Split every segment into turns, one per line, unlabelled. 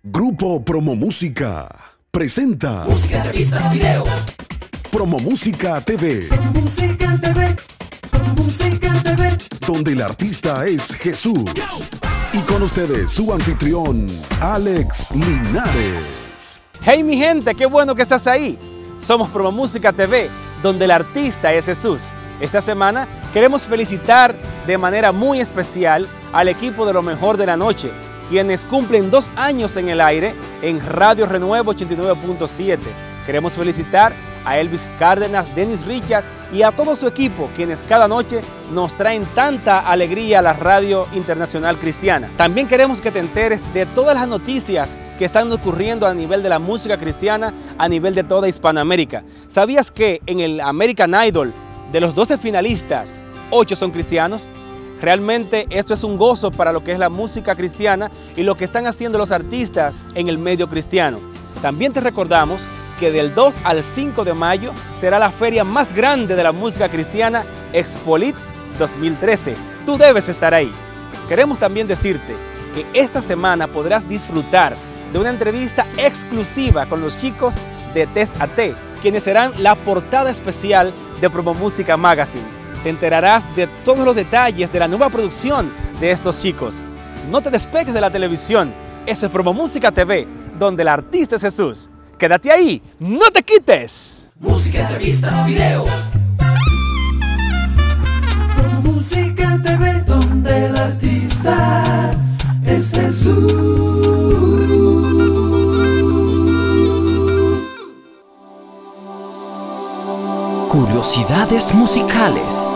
Grupo Promo Música presenta
Música, revistas, video.
Promo Música TV,
Música TV. Música TV.
donde el artista es Jesús. Y con ustedes su anfitrión, Alex Linares.
Hey mi gente, qué bueno que estás ahí. Somos Promo Música TV, donde el artista es Jesús. Esta semana queremos felicitar de manera muy especial al equipo de Lo Mejor de la Noche, quienes cumplen 2 años en el aire en Radio Renuevo 89.7. Queremos felicitar a Elvis Cárdenas, Dennis Richard y a todo su equipo, quienes cada noche nos traen tanta alegría a la radio internacional cristiana. También queremos que te enteres de todas las noticias que están ocurriendo a nivel de la música cristiana, a nivel de toda Hispanoamérica. ¿Sabías que en el American Idol, de los 12 finalistas, 8 son cristianos? Realmente esto es un gozo para lo que es la música cristiana y lo que están haciendo los artistas en el medio cristiano. También te recordamos que del 2 al 5 de mayo será la feria más grande de la música cristiana, Expolit 2013. Tú debes estar ahí. Queremos también decirte que esta semana podrás disfrutar de una entrevista exclusiva con los chicos de Test a T, quienes serán la portada especial de Promo Música Magazine. Te enterarás de todos los detalles de la nueva producción de estos chicos. No te despegues de la televisión. Eso es Promo Música TV, donde el artista es Jesús. Quédate ahí, no te quites.
Música, revistas, video. Promo Música TV, donde el artista es Jesús.
Curiosidades musicales.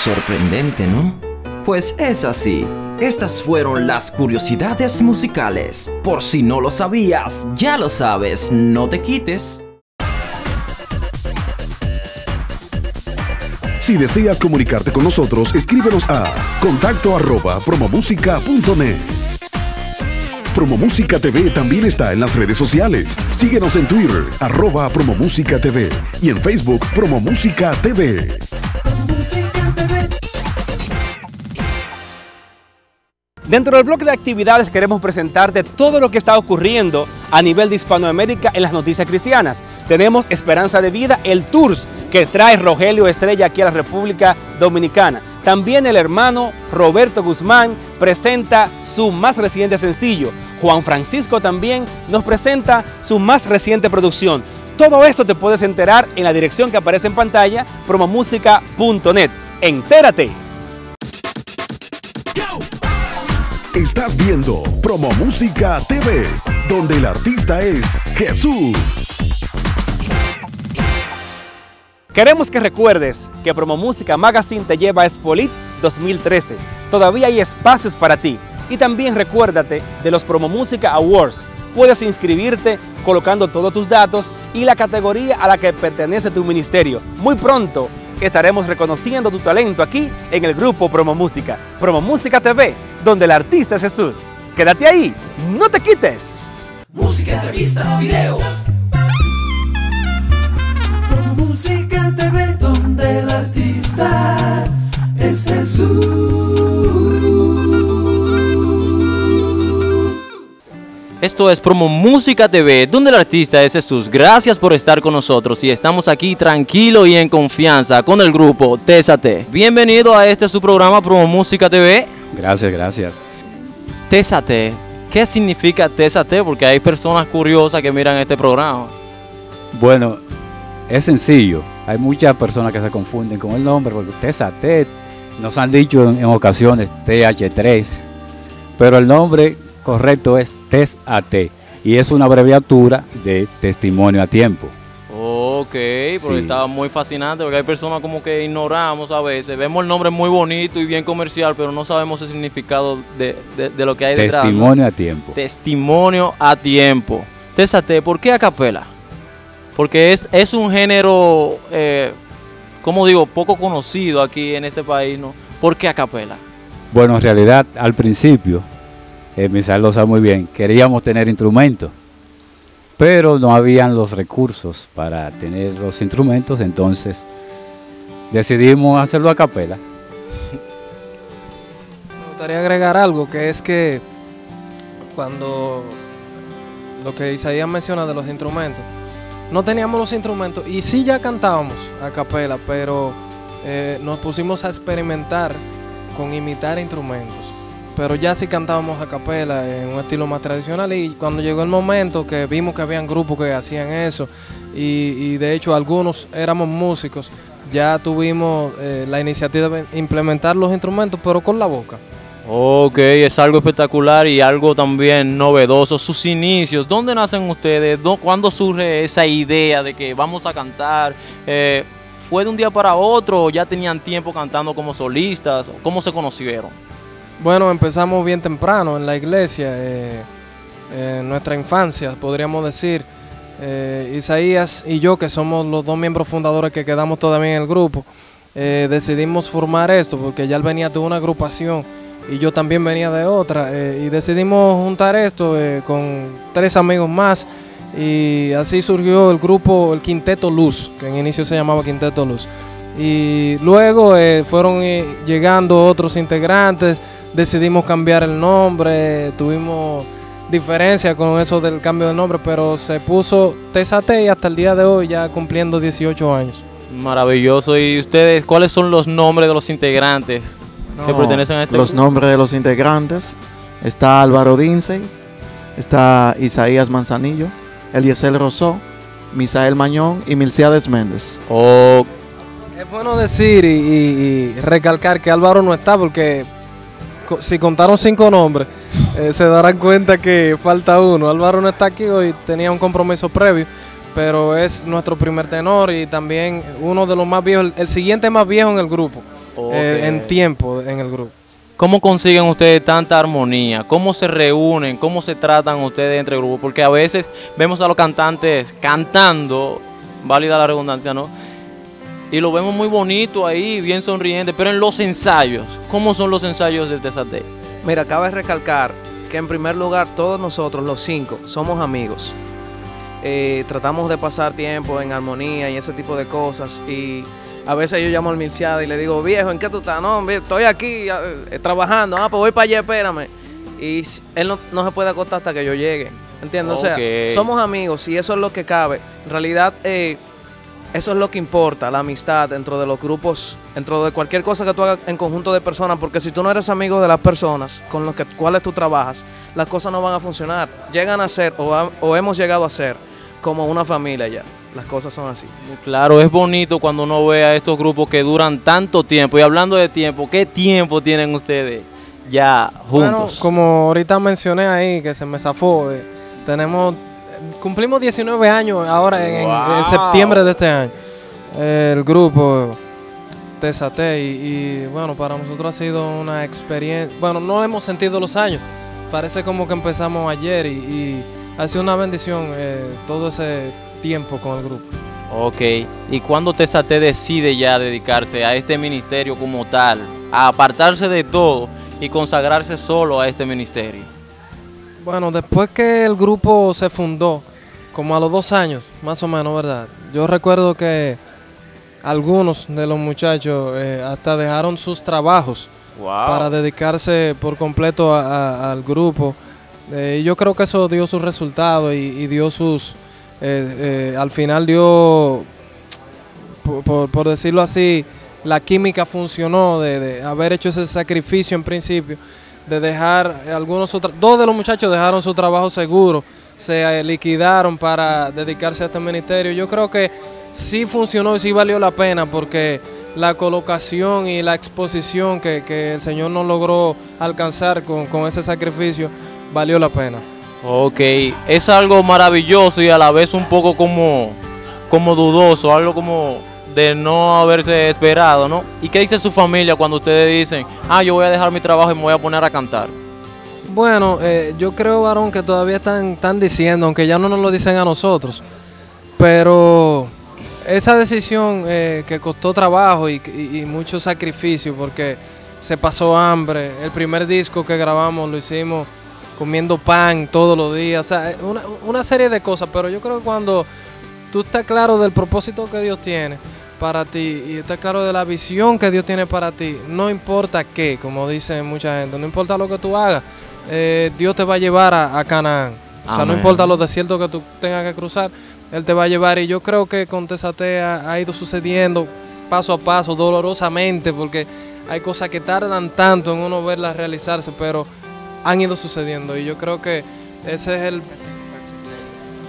Sorprendente, ¿no? Pues es así. Estas fueron las curiosidades musicales. Por si no lo sabías, ya lo sabes, no te quites.
Si deseas comunicarte con nosotros, escríbenos a contacto@promomusica.net. Promo Música TV también está en las redes sociales. Síguenos en Twitter, @PromoMúsicaTV y en Facebook, Promo Música TV.
Dentro del bloque de actividades queremos presentarte todo lo que está ocurriendo a nivel de Hispanoamérica en las noticias cristianas. Tenemos Esperanza de Vida, el Tours que trae Rogelio Estrella aquí a la República Dominicana. También el hermano Roberto Guzmán presenta su más reciente sencillo. Juan Francisco también nos presenta su más reciente producción. Todo esto te puedes enterar en la dirección que aparece en pantalla, promomusica.net. ¡Entérate!
Estás viendo Promo Música TV, donde el artista es Jesús.
Queremos que recuerdes que Promo Música Magazine te lleva a Expolit 2013. Todavía hay espacios para ti. Y también recuérdate de los Promo Música Awards. Puedes inscribirte colocando todos tus datos y la categoría a la que pertenece tu ministerio. Muy pronto estaremos reconociendo tu talento aquí en el grupo Promo Música TV, donde el artista es Jesús. Quédate ahí, no te quites.
Música, entrevistas, video. Promo Música TV, donde el artista es Jesús.
Esto es Promo Música TV, donde el artista es Jesús. Gracias por estar con nosotros y estamos aquí tranquilo y en confianza con el grupo Tésate. Bienvenido a su programa Promo Música TV.
Gracias.
Tésate, ¿qué significa Tésate? Porque hay personas curiosas que miran este programa.
Bueno, es sencillo. Hay muchas personas que se confunden con el nombre porque Tésate nos han dicho en ocasiones TH3, pero el nombre correcto es Tésate y es una abreviatura de testimonio a tiempo.
Ok, porque
Sí.
estaba muy fascinante porque hay personas como que ignoramos a veces. Vemos el nombre muy bonito y bien comercial, pero no sabemos el significado de lo que hay detrás, ¿no?
Testimonio a tiempo.
Testimonio a tiempo. Tésate, ¿por qué a capela? Porque es un género, como digo, poco conocido aquí en este país, ¿no? ¿Por qué a capela?
Bueno, en realidad al principio, Misael lo sabe muy bien, queríamos tener instrumentos, pero no habían los recursos para tener los instrumentos, entonces decidimos hacerlo a capela.
Me gustaría agregar algo, que es que cuando lo que Isaías menciona de los instrumentos, no teníamos los instrumentos y sí ya cantábamos a capela, pero nos pusimos a experimentar con imitar instrumentos. Pero ya sí cantábamos a capela en un estilo más tradicional y cuando llegó el momento que vimos que habían grupos que hacían eso y de hecho algunos éramos músicos, ya tuvimos la iniciativa de implementar los instrumentos pero con la boca.
Ok, es algo espectacular y algo también novedoso. Sus inicios, ¿dónde nacen ustedes? ¿Cuándo surge esa idea de que vamos a cantar? ¿Fue de un día para otro o ya tenían tiempo cantando como solistas? ¿Cómo se conocieron?
Bueno, empezamos bien temprano en la iglesia, en nuestra infancia, podríamos decir. Isaías y yo, que somos los dos miembros fundadores que quedamos todavía en el grupo, decidimos formar esto porque ya él venía de una agrupación y yo también venía de otra y decidimos juntar esto con 3 amigos más y así surgió el grupo, el Quinteto Luz, que en inicio se llamaba Quinteto Luz. Y luego fueron llegando otros integrantes, decidimos cambiar el nombre, tuvimos diferencia con eso del cambio de nombre, pero se puso Tésate y hasta el día de hoy ya cumpliendo 18 años.
Maravilloso. ¿Y ustedes cuáles son los nombres de los integrantes que pertenecen a este
Los
grupo?
nombres de los integrantes: está Álvaro Dinsey, está Isaías Manzanillo, Eliezer Rosó, Misael Mañón y Milciades Méndez.
Oh,
Es bueno decir y recalcar que Álvaro no está porque si contaron 5 nombres, se darán cuenta que falta uno. Álvaro no está aquí hoy, tenía un compromiso previo, pero es nuestro primer tenor y también uno de los más viejos, el siguiente más viejo en el grupo, en tiempo en el grupo.
¿Cómo consiguen ustedes tanta armonía? ¿Cómo se reúnen? ¿Cómo se tratan ustedes entre grupos? Porque a veces vemos a los cantantes cantando, válida la redundancia, ¿no? Y lo vemos muy bonito ahí, bien sonriente, pero en los ensayos, ¿cómo son los ensayos de Tésate?
Mira, cabe recalcar que en primer lugar todos nosotros, los 5, somos amigos. Tratamos de pasar tiempo en armonía y ese tipo de cosas. Y a veces yo llamo al Milciades y le digo, viejo, ¿en qué tú estás? No, estoy aquí trabajando. Pues voy para allá, espérame. Y él no se puede acostar hasta que yo llegue. ¿Entiendes?
Ok.
O sea, somos amigos y eso es lo que cabe. En realidad, eso es lo que importa, la amistad dentro de los grupos, dentro de cualquier cosa que tú hagas en conjunto de personas, porque si tú no eres amigo de las personas con las cuales tú trabajas, las cosas no van a funcionar. Llegan a ser o hemos llegado a ser como una familia ya. Las cosas son así.
Claro, es bonito cuando uno ve a estos grupos que duran tanto tiempo. Y hablando de tiempo, ¿qué tiempo tienen ustedes ya
Bueno,
juntos?
como ahorita mencioné ahí, que se me zafó, cumplimos 19 años ahora en septiembre de este año. El grupo Tesate y bueno, para nosotros ha sido una experiencia. Bueno, no hemos sentido los años. Parece como que empezamos ayer y ha sido una bendición todo ese tiempo con el grupo.
Ok, ¿y cuándo Tesate decide ya dedicarse a este ministerio como tal, a apartarse de todo y consagrarse solo a este ministerio?
Bueno, después que el grupo se fundó, como a los 2 años, más o menos, ¿verdad? Yo recuerdo que algunos de los muchachos hasta dejaron sus trabajos para dedicarse por completo al grupo. Yo creo que eso dio sus resultados y dio sus... al final dio, por decirlo así, la química funcionó de haber hecho ese sacrificio en principio, de dejar dos de los muchachos dejaron su trabajo seguro, se liquidaron para dedicarse a este ministerio. Yo creo que sí funcionó y sí valió la pena, porque la colocación y la exposición que el Señor nos logró alcanzar con ese sacrificio valió la pena.
Ok, es algo maravilloso y a la vez un poco como dudoso, algo como de no haberse esperado, ¿no? ¿Y qué dice su familia cuando ustedes dicen, yo voy a dejar mi trabajo y me voy a poner a cantar?
Bueno, yo creo, varón, que todavía están diciendo, aunque ya no nos lo dicen a nosotros, pero esa decisión que costó trabajo y mucho sacrificio, porque se pasó hambre. El primer disco que grabamos lo hicimos comiendo pan todos los días, o sea, una serie de cosas, pero yo creo que cuando tú estás claro del propósito que Dios tiene para ti y estás claro de la visión que Dios tiene para ti, no importa qué, como dice mucha gente, no importa lo que tú hagas, Dios te va a llevar a Canaán. O sea, no importa los desiertos que tú tengas que cruzar, Él te va a llevar. Y yo creo que con Tesate ha ido sucediendo paso a paso, dolorosamente, porque hay cosas que tardan tanto en uno verlas realizarse, pero han ido sucediendo. Y yo creo que ese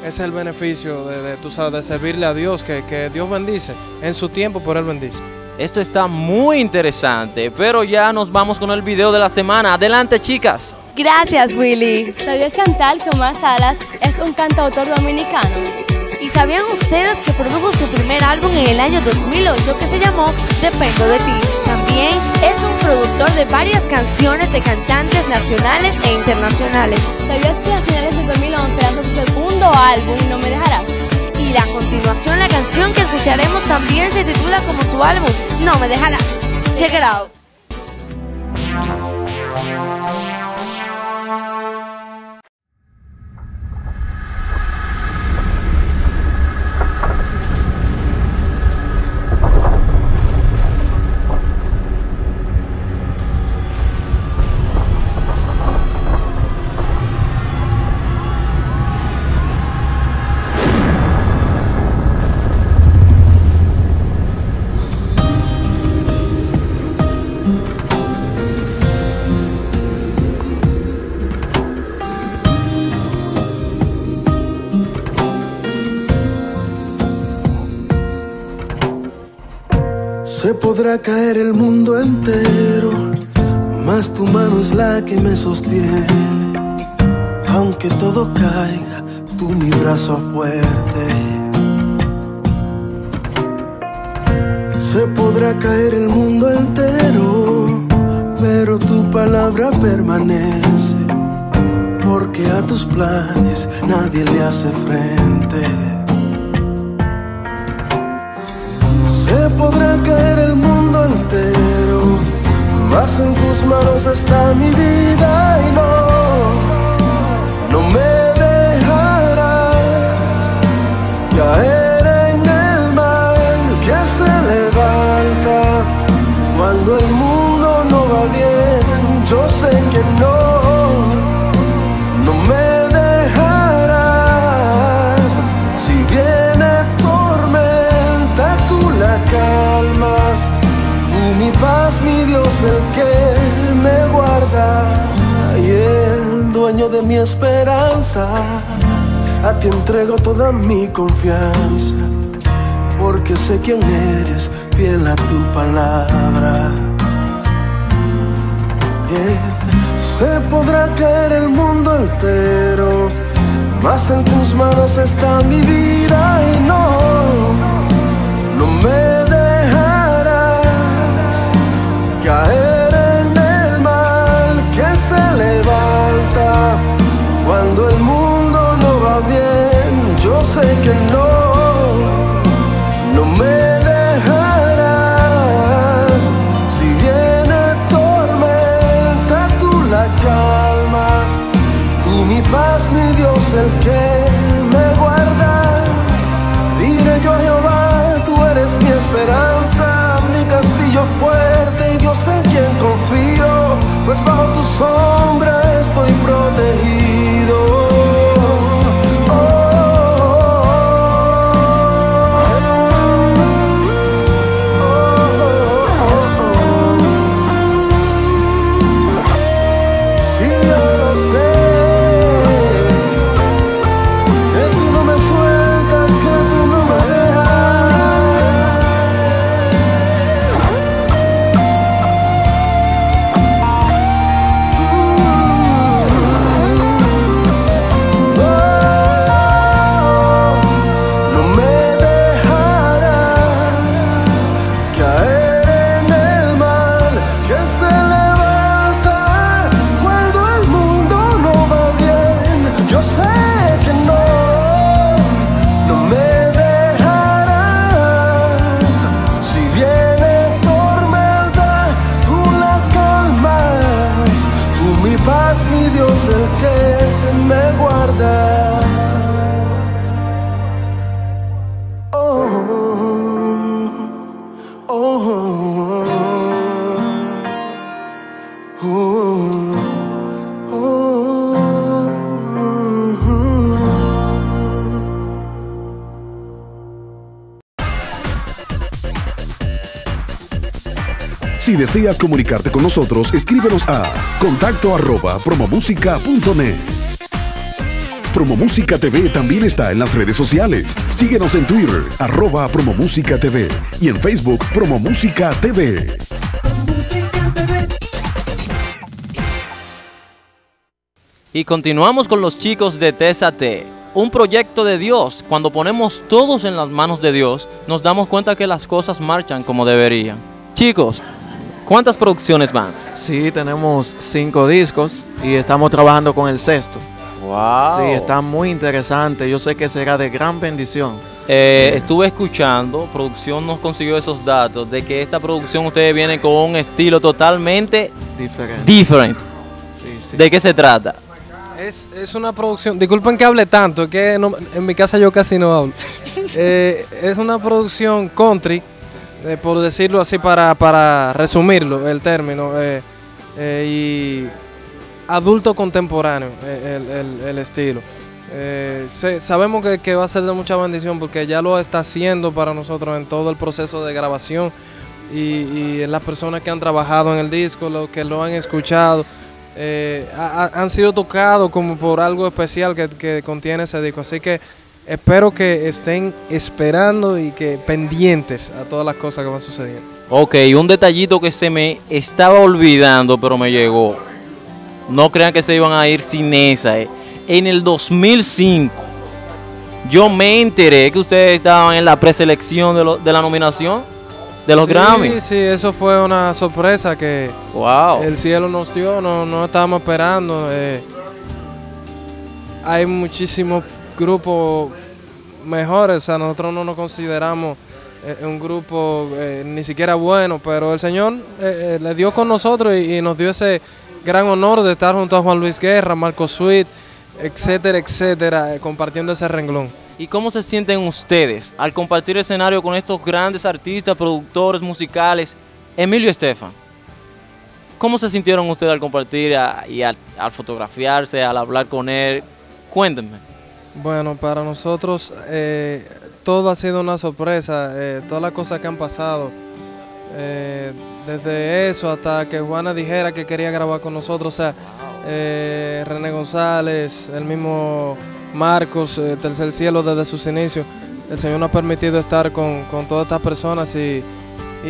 es el beneficio tú sabes, de servirle a Dios, que Dios bendice en su tiempo, pero Él bendice.
Esto está muy interesante, pero ya nos vamos con el video de la semana. Adelante, chicas.
Gracias, Willy. ¿Sabías, Chantal, que Omar Salas es un cantautor dominicano?
¿Y sabían ustedes que produjo su primer álbum en el año 2008 que se llamó Dependo de ti? También es un productor de varias canciones de cantantes nacionales e internacionales.
¿Sabías que a finales de 2011 lanzó su segundo álbum, No me dejarás?
Y a continuación la canción que escucharemos también se titula como su álbum, No me dejarás. Check it out.
Se podrá caer el mundo entero, mas tu mano es la que me sostiene. Aunque todo caiga, tú mi brazo fuerte. Se podrá caer el mundo entero, pero tu palabra permanece, porque a tus planes nadie le hace frente. Se podrá caer el mundo entero, mas en tus manos está mi vida y no me dejarás caer en el mal que se levanta cuando el mundo no va bien. Yo sé que no me dejarás. Si viene tormenta, tú la calmas. Tú mi paz, mi Dios, el que me guarda y el dueño de mi esperanza. A ti entrego toda mi confianza, porque sé quién eres, fiel a tu palabra. Yeah. Se podrá caer el mundo entero, mas en tus manos está mi vida y no me dejarás caer en el mal que se levanta cuando el mundo no va bien. Yo sé que no me dejarás. Si viene tormenta, tú la calmas. Tú mi paz, mi Dios, el que me guarda. Diré yo a Jehová, tú eres mi esperanza, mi castillo fuerte y Dios en quien confío, pues bajo tu sombra estoy protegido.
Si deseas comunicarte con nosotros, escríbenos a contacto@promomúsica.net. Promomúsica TV también está en las redes sociales. Síguenos en Twitter, @promomúsica TV, y en Facebook, Promomúsica TV.
Y continuamos con los chicos de Tésate, un proyecto de Dios. Cuando ponemos todos en las manos de Dios, nos damos cuenta que las cosas marchan como deberían. Chicos, ¿cuántas producciones van?
Sí, tenemos 5 discos y estamos trabajando con el 6º.
Wow.
Sí, está muy interesante. Yo sé que será de gran bendición.
Estuve escuchando, producción nos consiguió esos datos de que esta producción ustedes vienen con un estilo totalmente diferente.
Sí, sí.
¿De qué se trata?
Es una producción, disculpen que hable tanto, que no, en mi casa yo casi no hablo. Es una producción country, por decirlo así, para resumirlo el término, y adulto contemporáneo, el estilo. Sabemos que va a ser de mucha bendición porque ya lo está haciendo para nosotros en todo el proceso de grabación y en las personas que han trabajado en el disco, los que lo han escuchado, han sido tocados como por algo especial que contiene ese disco. Así que espero que estén esperando y que pendientes a todas las cosas que van sucediendo.
Ok, un detallito que se me estaba olvidando, pero me llegó. No crean que se iban a ir sin esa. En el 2005, yo me enteré que ustedes estaban en la preselección de la nominación de los Grammy.
Sí, eso fue una sorpresa que el cielo nos dio, no estábamos esperando. Hay muchísimos grupos mejores, o sea, nosotros no nos consideramos un grupo ni siquiera bueno, pero el Señor le dio con nosotros y nos dio ese gran honor de estar junto a Juan Luis Guerra, Marco Sweet, etcétera, etcétera, compartiendo ese renglón.
¿Y cómo se sienten ustedes al compartir escenario con estos grandes artistas, productores musicales? Emilio Estefan, ¿cómo se sintieron ustedes al compartir y al fotografiarse, al hablar con él? Cuéntenme.
Bueno, para nosotros todo ha sido una sorpresa, todas las cosas que han pasado, desde eso hasta que Juana dijera que quería grabar con nosotros, o sea, René González, el mismo Marcos, Tercer Cielo desde sus inicios. El Señor nos ha permitido estar con todas estas personas y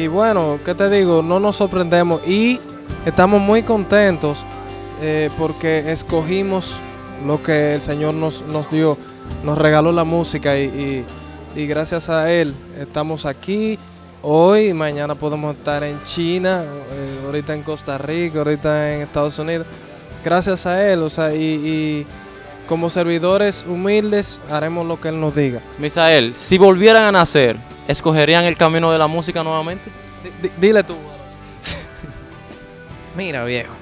bueno, ¿qué te digo? No nos sorprendemos y estamos muy contentos porque escogimos lo que el Señor nos dio, nos regaló la música y gracias a Él estamos aquí hoy, mañana podemos estar en China, ahorita en Costa Rica, ahorita en Estados Unidos, gracias a Él, o sea, y como servidores humildes haremos lo que Él nos diga.
Misael, si volvieran a nacer, ¿escogerían el camino de la música nuevamente?
Dile tú.
Mira, viejo.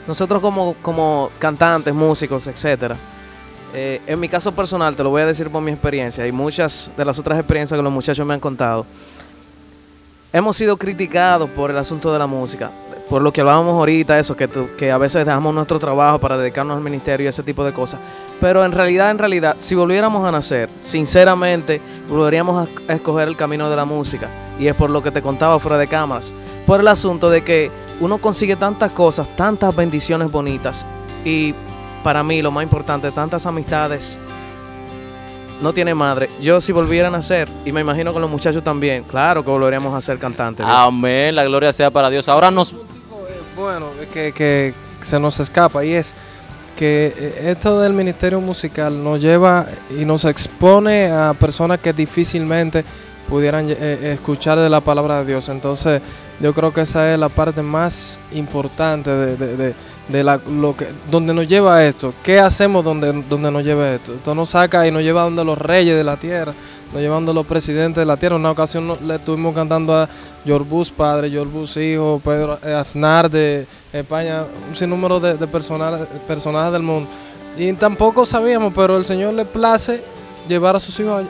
Nosotros como cantantes, músicos, etcétera, en mi caso personal, te lo voy a decir por mi experiencia y muchas de las otras experiencias que los muchachos me han contado, hemos sido criticados por el asunto de la música, por lo que hablábamos ahorita, eso, que a veces dejamos nuestro trabajo para dedicarnos al ministerio y ese tipo de cosas. Pero en realidad, si volviéramos a nacer, sinceramente, volveríamos a escoger el camino de la música. Y es por lo que te contaba fuera de cámaras, por el asunto de que uno consigue tantas cosas, tantas bendiciones bonitas y para mí lo más importante, tantas amistades, no tiene madre. Yo si volviera a nacer, y me imagino con los muchachos también, claro que volveríamos a ser cantantes.
Amén, la gloria sea para Dios. Ahora
Bueno, que se nos escapa y es que esto del ministerio musical nos lleva y nos expone a personas que difícilmente pudieran escuchar de la palabra de Dios. Entonces yo creo que esa es la parte más importante de donde nos lleva esto. ¿Qué hacemos donde nos lleva esto? Esto nos saca y nos lleva donde los reyes de la tierra, nos lleva donde los presidentes de la tierra. Una ocasión le estuvimos cantando a George Bush padre, George Bush hijo, Pedro Aznar de España, un sinnúmero de personajes del mundo. Y tampoco sabíamos, pero el Señor le place llevar a sus hijos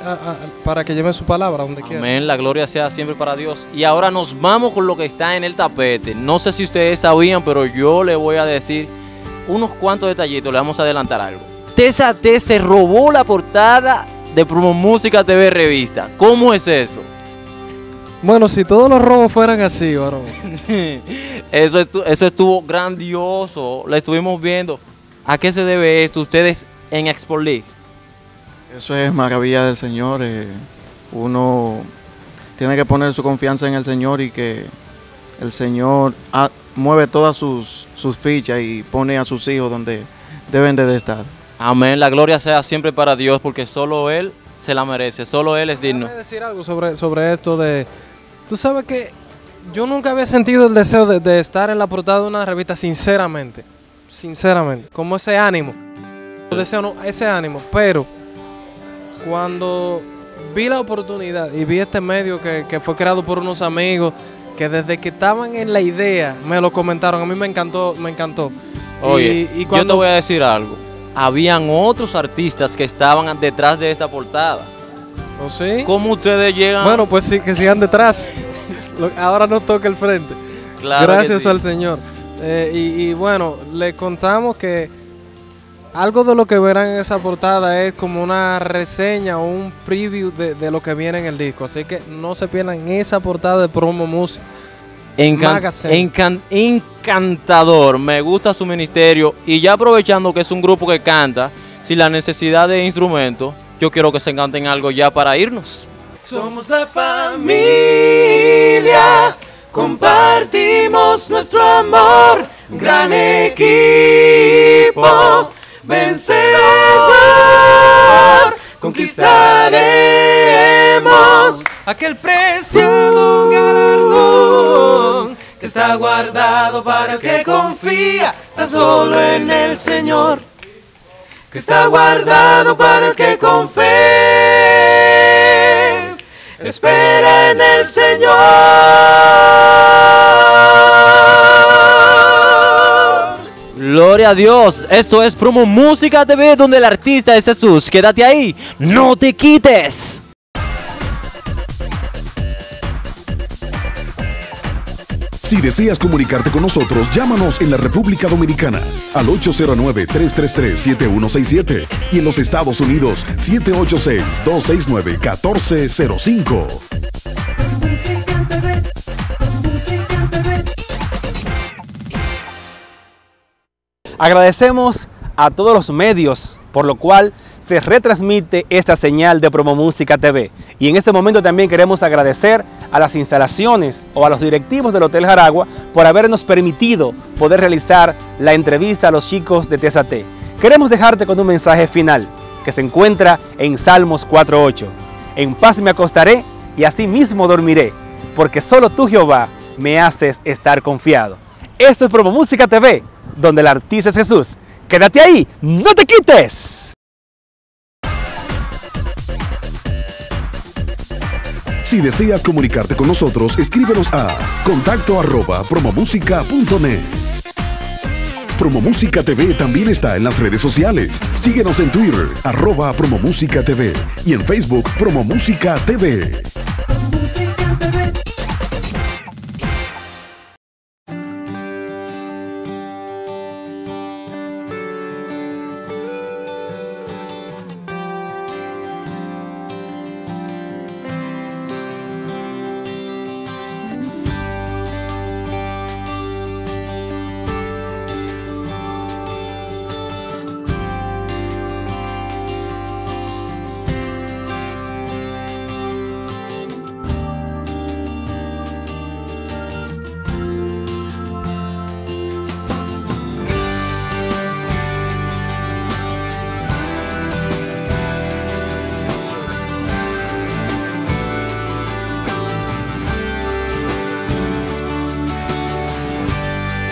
para que lleven su palabra donde quiera.
Amén, la gloria sea siempre para Dios. Y ahora nos vamos con lo que está en el tapete. No sé si ustedes sabían, pero yo le voy a decir unos cuantos detallitos, le vamos a adelantar algo. Tessa T se robó la portada de Promo Música TV Revista. ¿Cómo es eso?
Bueno, si todos los robos fueran así, varón.
Eso estuvo grandioso, la estuvimos viendo. ¿A qué se debe esto ustedes en Export League?
Eso es maravilla del Señor. Uno tiene que poner su confianza en el Señor y que el Señor mueve todas sus fichas y pone a sus hijos donde deben de estar.
Amén, la gloria sea siempre para Dios porque solo Él se la merece, solo Él es digno.
Déjame decir algo sobre esto de... Tú sabes que yo nunca había sentido el deseo de estar en la portada de una revista sinceramente, como ese ánimo. Ese ánimo, pero cuando vi la oportunidad y vi este medio que fue creado por unos amigos que desde que estaban en la idea me lo comentaron, a mí me encantó.
Oye,
y cuando...
yo te voy a decir algo. Habían otros artistas que estaban detrás de esta portada.
¿Oh, sí?
¿Cómo ustedes llegan?
Bueno, pues sí, que sigan detrás. Ahora nos toca el frente.
Claro.
Gracias
sí.
al Señor. Y bueno, le contamos que algo de lo que verán en esa portada es como una reseña o un preview de lo que viene en el disco. Así que no se pierdan esa portada de Promo Music.
Encantador, me gusta su ministerio. Y ya aprovechando que es un grupo que canta, sin la necesidad de instrumentos, yo quiero que se canten algo ya para irnos.
Somos la familia, compartimos nuestro amor, gran equipo, vencedor, conquistaremos aquel preciado galardón que está guardado para el que confía tan solo en el Señor, que está guardado para el que confía, espera en el Señor.
Gloria a Dios, esto es Promo Música TV, donde el artista es Jesús. Quédate ahí, no te quites.
Si deseas comunicarte con nosotros, llámanos en la República Dominicana al 809-333-7167 y en los Estados Unidos 786-269-1405.
Agradecemos a todos los medios por lo cual se retransmite esta señal de Promomúsica TV. Y en este momento también queremos agradecer a las instalaciones o a los directivos del Hotel Jaragua por habernos permitido poder realizar la entrevista a los chicos de Tésate. Queremos dejarte con un mensaje final que se encuentra en Salmos 4:8. En paz me acostaré y asimismo dormiré, porque solo tú, Jehová, me haces estar confiado. Esto es Promomúsica TV, donde el artista es Jesús. Quédate ahí, no te quites.
Si deseas comunicarte con nosotros, escríbenos a contacto@promomúsica.net. Promomúsica TV también está en las redes sociales. Síguenos en Twitter, @promomúsica TV, y en Facebook, Promomúsica TV.